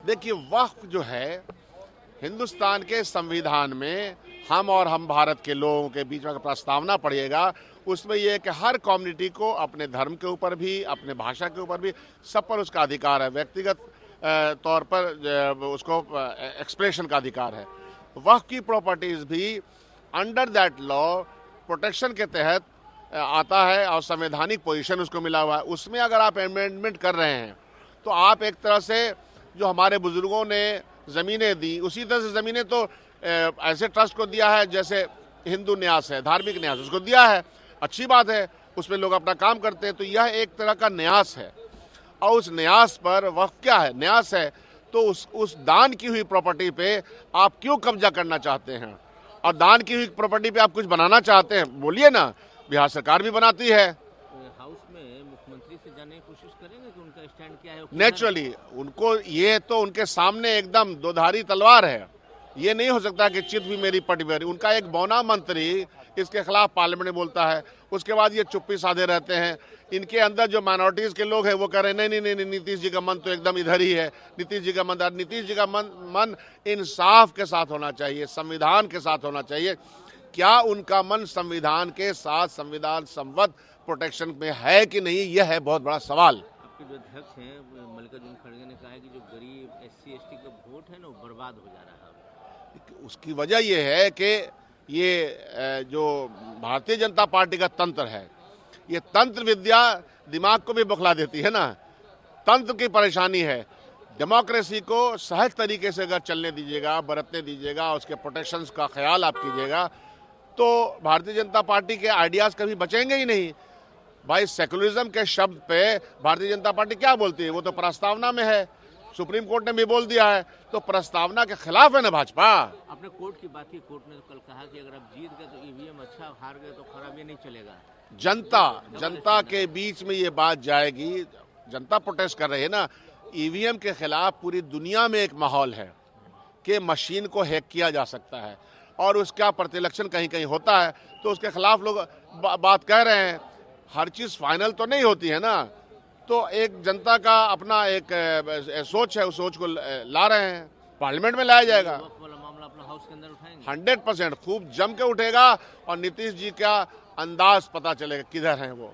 देखिए, वक्फ जो है हिंदुस्तान के संविधान में हम भारत के लोगों के बीच में अगर प्रस्तावना पढ़िएगा, उसमें यह है कि हर कम्युनिटी को अपने धर्म के ऊपर भी, अपने भाषा के ऊपर भी, सब पर उसका अधिकार है। व्यक्तिगत तौर पर उसको एक्सप्रेशन का अधिकार है। वक्फ की प्रॉपर्टीज भी अंडर दैट लॉ प्रोटेक्शन के तहत आता है और संवैधानिक पोजीशन उसको मिला हुआ है। उसमें अगर आप अमेंडमेंट कर रहे हैं तो आप एक तरह से जो हमारे बुजुर्गों ने ज़मीनें दी, उसी तरह से ज़मीनें तो ऐसे ट्रस्ट को दिया है जैसे हिंदू न्यास है, धार्मिक न्यास, उसको दिया है, अच्छी बात है, उसमें लोग अपना काम करते हैं। तो यह एक तरह का न्यास है और उस न्यास पर वक्फ क्या है, न्यास है। तो उस दान की हुई प्रॉपर्टी पे आप क्यों कब्जा करना चाहते हैं? और दान की हुई प्रॉपर्टी पे आप कुछ बनाना चाहते हैं, बोलिए ना। बिहार सरकार भी बनाती है। हाउस में मुख्यमंत्री से जानने की कोशिश करेंगे कि उनका स्टैंड क्या है। नेचुरली उनको ये तो उनके सामने एकदम दोधारी तलवार है। ये नहीं हो सकता कि चित भी मेरी पट भी। उनका एक बौना मंत्री इसके खिलाफ पार्लियामेंट में बोलता है, उसके बाद ये चुप्पी साधे रहते हैं। इनके अंदर जो माइनॉरिटीज के लोग हैं वो कह रहे हैं नहीं नहीं नहीं, नीतीश जी का मन तो एकदम इधर ही है। नीतीश जी का मन इंसाफ के साथ होना चाहिए, संविधान के साथ होना चाहिए। क्या उनका मन संविधान के साथ, संविधान संबद्ध प्रोटेक्शन में है कि नहीं, यह है बहुत बड़ा सवाल। आपके जो अध्यक्ष हैं मल्लिकार्जुन खड़गे ने कहा है कि जो गरीब SC ST का वोट है ना, वो बर्बाद हो जा रहा है। उसकी वजह यह है कि ये जो भारतीय जनता पार्टी का तंत्र है, ये तंत्र विद्या दिमाग को भी बौखला देती है ना। तंत्र की परेशानी है। डेमोक्रेसी को सहज तरीके से अगर चलने दीजिएगा, बरतने दीजिएगा, उसके प्रोटेक्शंस का ख्याल आप कीजिएगा, तो भारतीय जनता पार्टी के आइडियाज कभी बचेंगे ही नहीं। भाई, सेकुलरिज्म के शब्द पे भारतीय जनता पार्टी क्या बोलती है? वो तो प्रस्तावना में है, सुप्रीम कोर्ट ने भी बोल दिया है। तो प्रस्तावना के खिलाफ है ना भाजपा। आपने कोर्ट की बात की, कोर्ट ने तो कल कहा कि अगर आप जीत गए तो EVM अच्छा, हार गए तो खराब, ये नहीं चलेगा। जनता के बीच में ये बात जाएगी। जनता प्रोटेस्ट कर रही है ना। EVM के खिलाफ पूरी दुनिया में एक माहौल है कि मशीन को हैक किया जा सकता है और उसका प्रतिलक्षण कहीं कहीं होता है, तो उसके खिलाफ लोग बात कह रहे हैं। हर चीज फाइनल तो नहीं होती है ना। तो एक जनता का अपना एक सोच है, उस सोच को ला रहे हैं, पार्लियामेंट में लाया जाएगा। वाला मामला अपना हाउस के अंदर उठाएंगे 100% खूब जम के उठेगा और नीतीश जी का अंदाज पता चलेगा किधर हैं वो।